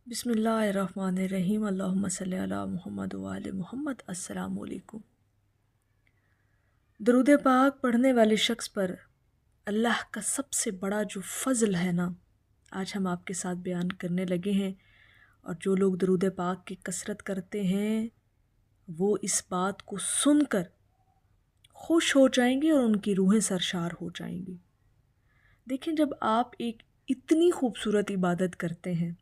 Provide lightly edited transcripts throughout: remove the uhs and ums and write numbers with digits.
بسم اللہ الرحمن الرحیم، اللہم صلی علی محمد وآل محمد۔ السلام علیکم۔ درود پاک پڑھنے والے شخص پر اللہ کا سب سے بڑا جو فضل ہے نا، آج ہم آپ کے ساتھ بیان کرنے لگے ہیں۔ اور جو لوگ درود پاک کی کثرت کرتے ہیں وہ اس بات کو سن کر خوش ہو جائیں گے اور ان کی روحیں سرشار ہو جائیں گی۔ دیکھیں، جب آپ ایک اتنی خوبصورت عبادت کرتے ہیں،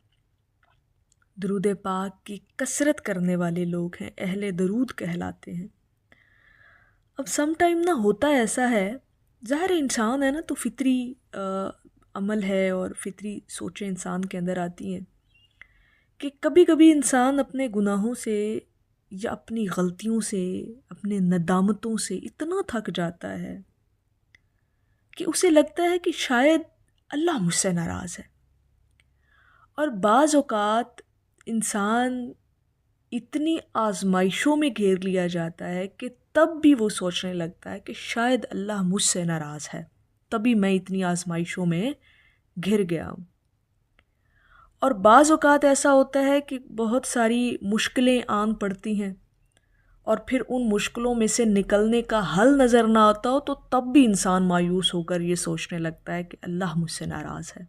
درود پاک کی کثرت کرنے والے لوگ ہیں، اہل درود کہلاتے ہیں۔ اب سم ٹائم نہ ہوتا ایسا ہے، ظاہر انسان ہے نا، تو فطری عمل ہے اور فطری سوچیں انسان کے اندر آتی ہیں کہ کبھی کبھی انسان اپنے گناہوں سے یا اپنی غلطیوں سے، اپنے ندامتوں سے اتنا تھک جاتا ہے کہ اسے لگتا ہے کہ شاید اللہ مجھ سے ناراض ہے۔ اور بعض اوقات انسان اتنی آزمائشوں میں گھیر لیا جاتا ہے کہ تب بھی وہ سوچنے لگتا ہے کہ شاید اللہ مجھ سے ناراض ہے، تبھی میں اتنی آزمائشوں میں گھر گیا ہوں۔ اور بعض اوقات ایسا ہوتا ہے کہ بہت ساری مشکلیں آن پڑتی ہیں اور پھر ان مشکلوں میں سے نکلنے کا حل نظر نہ آتا ہو، تو تب بھی انسان مایوس ہو کر یہ سوچنے لگتا ہے کہ اللہ مجھ سے ناراض ہے۔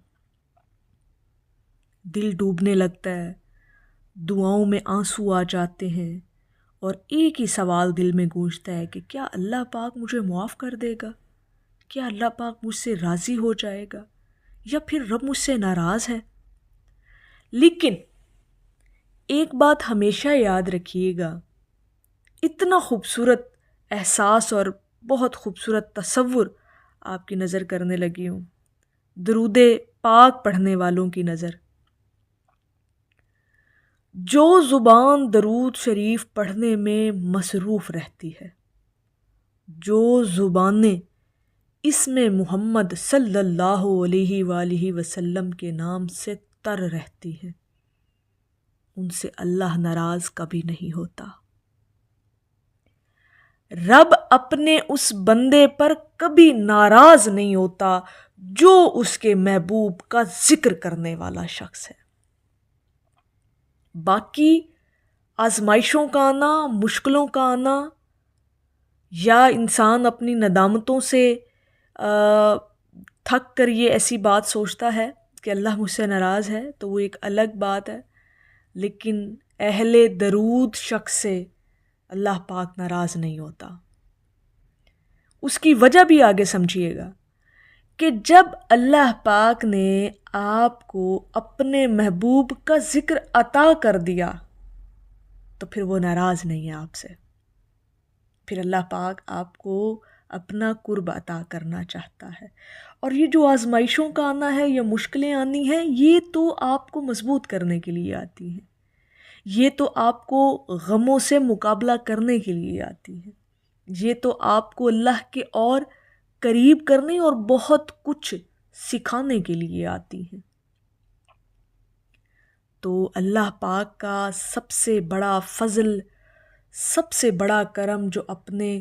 دل ڈوبنے لگتا ہے، دعاؤں میں آنسو آ جاتے ہیں، اور ایک ہی سوال دل میں گونجتا ہے کہ کیا اللہ پاک مجھے معاف کر دے گا؟ کیا اللہ پاک مجھ سے راضی ہو جائے گا؟ یا پھر رب مجھ سے ناراض ہے؟ لیکن ایک بات ہمیشہ یاد رکھیے گا، اتنا خوبصورت احساس اور بہت خوبصورت تصور آپ کی نظر کرنے لگی ہوں، درود پاک پڑھنے والوں کی نظر۔ جو زبان درود شریف پڑھنے میں مصروف رہتی ہے، جو زبانیں اسم محمد صلی اللہ علیہ وآلہ وسلم کے نام سے تر رہتی ہیں، ان سے اللہ ناراض کبھی نہیں ہوتا۔ رب اپنے اس بندے پر کبھی ناراض نہیں ہوتا جو اس کے محبوب کا ذکر کرنے والا شخص ہے۔ باقی آزمائشوں کا آنا، مشکلوں کا آنا، یا انسان اپنی ندامتوں سے تھک کر یہ ایسی بات سوچتا ہے کہ اللہ مجھ سے ناراض ہے، تو وہ ایک الگ بات ہے۔ لیکن اہل درود شخص سے اللہ پاک ناراض نہیں ہوتا۔ اس کی وجہ بھی آگے سمجھیے گا کہ جب اللہ پاک نے آپ کو اپنے محبوب کا ذکر عطا کر دیا تو پھر وہ ناراض نہیں ہے آپ سے، پھر اللہ پاک آپ کو اپنا قرب عطا کرنا چاہتا ہے۔ اور یہ جو آزمائشوں کا آنا ہے یا مشکلیں آنی ہیں، یہ تو آپ کو مضبوط کرنے کے لیے آتی ہیں، یہ تو آپ کو غموں سے مقابلہ کرنے کے لیے آتی ہیں، یہ تو آپ کو اللہ کے اور قریب کرنے اور بہت کچھ سکھانے کے لیے آتی ہیں۔ تو اللہ پاک کا سب سے بڑا فضل، سب سے بڑا کرم جو اپنے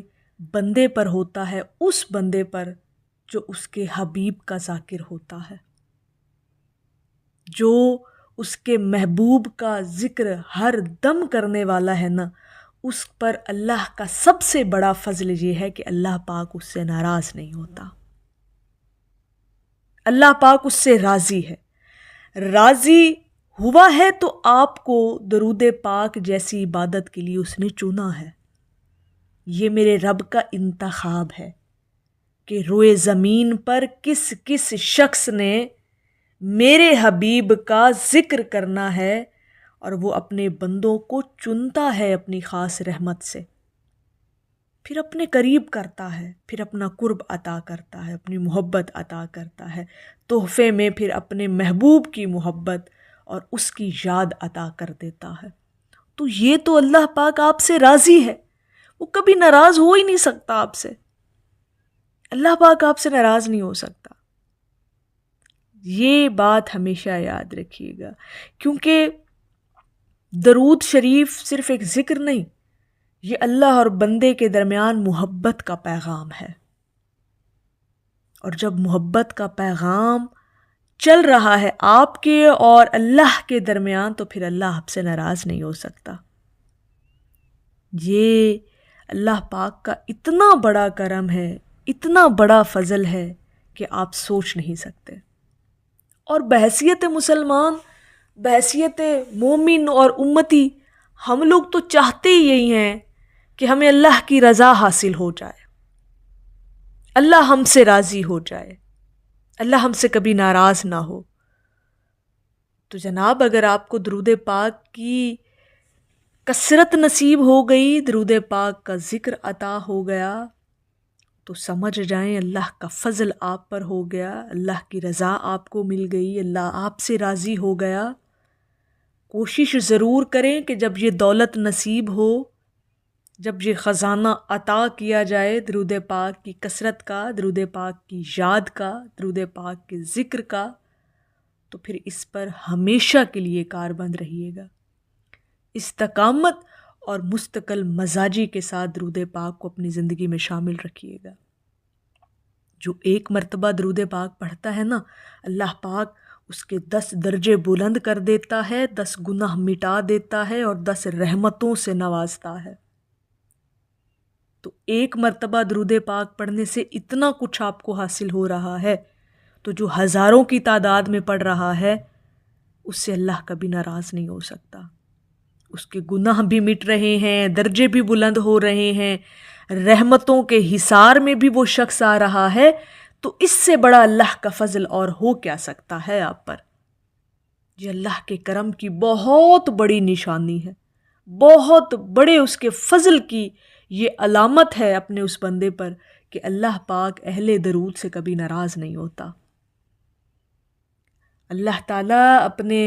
بندے پر ہوتا ہے، اس بندے پر جو اس کے حبیب کا ذاکر ہوتا ہے، جو اس کے محبوب کا ذکر ہر دم کرنے والا ہے نا، اس پر اللہ کا سب سے بڑا فضل یہ ہے کہ اللہ پاک اس سے ناراض نہیں ہوتا، اللہ پاک اس سے راضی ہے۔ راضی ہوا ہے تو آپ کو درود پاک جیسی عبادت کے لیے اس نے چنا ہے۔ یہ میرے رب کا انتخاب ہے کہ روئے زمین پر کس کس شخص نے میرے حبیب کا ذکر کرنا ہے، اور وہ اپنے بندوں کو چنتا ہے اپنی خاص رحمت سے، پھر اپنے قریب کرتا ہے، پھر اپنا قرب عطا کرتا ہے، اپنی محبت عطا کرتا ہے، تحفے میں پھر اپنے محبوب کی محبت اور اس کی یاد عطا کر دیتا ہے۔ تو یہ تو اللہ پاک آپ سے راضی ہے، وہ کبھی ناراض ہو ہی نہیں سکتا آپ سے، اللہ پاک آپ سے ناراض نہیں ہو سکتا۔ یہ بات ہمیشہ یاد رکھیے گا، کیونکہ درود شریف صرف ایک ذکر نہیں، یہ اللہ اور بندے کے درمیان محبت کا پیغام ہے، اور جب محبت کا پیغام چل رہا ہے آپ کے اور اللہ کے درمیان، تو پھر اللہ آپ سے ناراض نہیں ہو سکتا۔ یہ اللہ پاک کا اتنا بڑا کرم ہے، اتنا بڑا فضل ہے کہ آپ سوچ نہیں سکتے۔ اور بحیثیت مسلمان، بحیثیت مومن اور امتی، ہم لوگ تو چاہتے ہی یہی ہیں کہ ہمیں اللہ کی رضا حاصل ہو جائے، اللہ ہم سے راضی ہو جائے، اللہ ہم سے کبھی ناراض نہ ہو۔ تو جناب اگر آپ کو درود پاک کی کثرت نصیب ہو گئی، درود پاک کا ذکر عطا ہو گیا، تو سمجھ جائیں اللہ کا فضل آپ پر ہو گیا، اللہ کی رضا آپ کو مل گئی، اللہ آپ سے راضی ہو گیا۔ کوشش ضرور کریں کہ جب یہ دولت نصیب ہو، جب یہ خزانہ عطا کیا جائے درود پاک کی کثرت کا، درود پاک کی یاد کا، درود پاک کے ذکر کا، تو پھر اس پر ہمیشہ کے لیے کاربند رہیے گا۔ استقامت اور مستقل مزاجی کے ساتھ درود پاک کو اپنی زندگی میں شامل رکھیے گا۔ جو ایک مرتبہ درود پاک پڑھتا ہے نا، اللہ پاک اس کے 10 درجے بلند کر دیتا ہے، 10 گناہ مٹا دیتا ہے اور 10 رحمتوں سے نوازتا ہے۔ تو ایک مرتبہ درود پاک پڑھنے سے اتنا کچھ آپ کو حاصل ہو رہا ہے، تو جو ہزاروں کی تعداد میں پڑھ رہا ہے اس سے اللہ کبھی ناراض نہیں ہو سکتا۔ اس کے گناہ بھی مٹ رہے ہیں، درجے بھی بلند ہو رہے ہیں، رحمتوں کے حصار میں بھی وہ شخص آ رہا ہے، تو اس سے بڑا اللہ کا فضل اور ہو کیا سکتا ہے آپ پر؟ یہ اللہ کے کرم کی بہت بڑی نشانی ہے، بہت بڑے اس کے فضل کی یہ علامت ہے اپنے اس بندے پر کہ اللہ پاک اہل درود سے کبھی ناراض نہیں ہوتا۔ اللہ تعالیٰ اپنے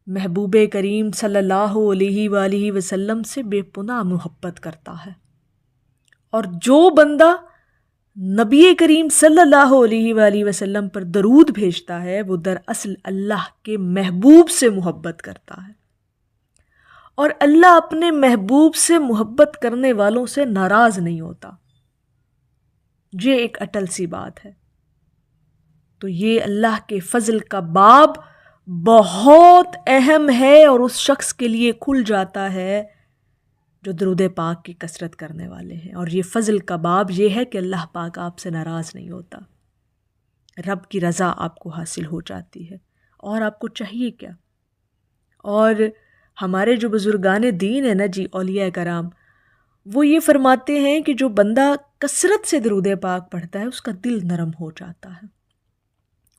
محبوب کریم صلی اللہ علیہ وآلہ وسلم سے بے پناہ محبت کرتا ہے، اور جو بندہ نبی کریم صلی اللہ علیہ وآلہ وسلم پر درود بھیجتا ہے وہ دراصل اللہ کے محبوب سے محبت کرتا ہے، اور اللہ اپنے محبوب سے محبت کرنے والوں سے ناراض نہیں ہوتا۔ یہ ایک اٹل سی بات ہے۔ تو یہ اللہ کے فضل کا باب بہت اہم ہے اور اس شخص کے لیے کھل جاتا ہے جو درود پاک کی کثرت کرنے والے ہیں۔ اور یہ فضل کا باب یہ ہے کہ اللہ پاک آپ سے ناراض نہیں ہوتا، رب کی رضا آپ کو حاصل ہو جاتی ہے، اور آپ کو چاہیے کیا؟ اور ہمارے جو بزرگان دین ہیں نا جی، اولیاء کرام، وہ یہ فرماتے ہیں کہ جو بندہ کثرت سے درود پاک پڑھتا ہے اس کا دل نرم ہو جاتا ہے،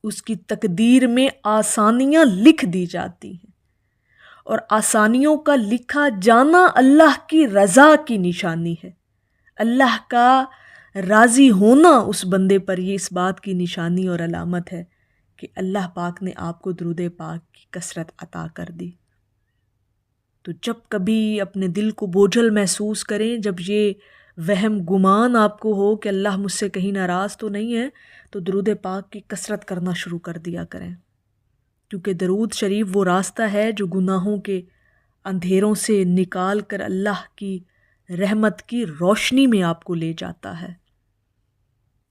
اس کی تقدیر میں آسانیاں لکھ دی جاتی ہیں، اور آسانیوں کا لکھا جانا اللہ کی رضا کی نشانی ہے، اللہ کا راضی ہونا اس بندے پر یہ اس بات کی نشانی اور علامت ہے کہ اللہ پاک نے آپ کو درود پاک کی کثرت عطا کر دی۔ تو جب کبھی اپنے دل کو بوجھل محسوس کریں، جب یہ وہم گمان آپ کو ہو کہ اللہ مجھ سے کہیں ناراض تو نہیں ہے، تو درود پاک کی کثرت کرنا شروع کر دیا کریں، کیونکہ درود شریف وہ راستہ ہے جو گناہوں کے اندھیروں سے نکال کر اللہ کی رحمت کی روشنی میں آپ کو لے جاتا ہے۔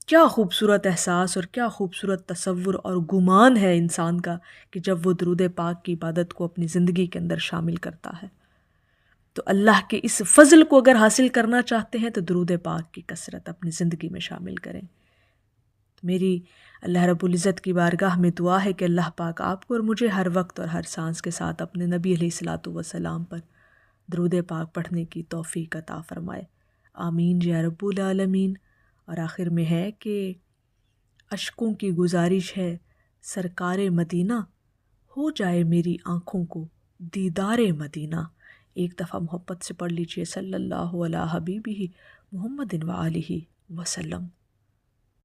کیا خوبصورت احساس اور کیا خوبصورت تصور اور گمان ہے انسان کا کہ جب وہ درود پاک کی عبادت کو اپنی زندگی کے اندر شامل کرتا ہے۔ تو اللہ کے اس فضل کو اگر حاصل کرنا چاہتے ہیں تو درود پاک کی کثرت اپنی زندگی میں شامل کریں۔ میری اللہ رب العزت کی بارگاہ میں دعا ہے کہ اللہ پاک آپ کو اور مجھے ہر وقت اور ہر سانس کے ساتھ اپنے نبی علیہ الصلاۃ والسلام پر درود پاک پڑھنے کی توفیق عطا فرمائے، آمین یا رب العالمین۔ اور آخر میں ہے کہ اشکوں کی گزارش ہے سرکار مدینہ، ہو جائے میری آنکھوں کو دیدار مدینہ۔ ایک دفعہ محبت سے پڑھ لیجئے، صلی اللہ علیہ حبیبہ محمد وآلہ وسلم۔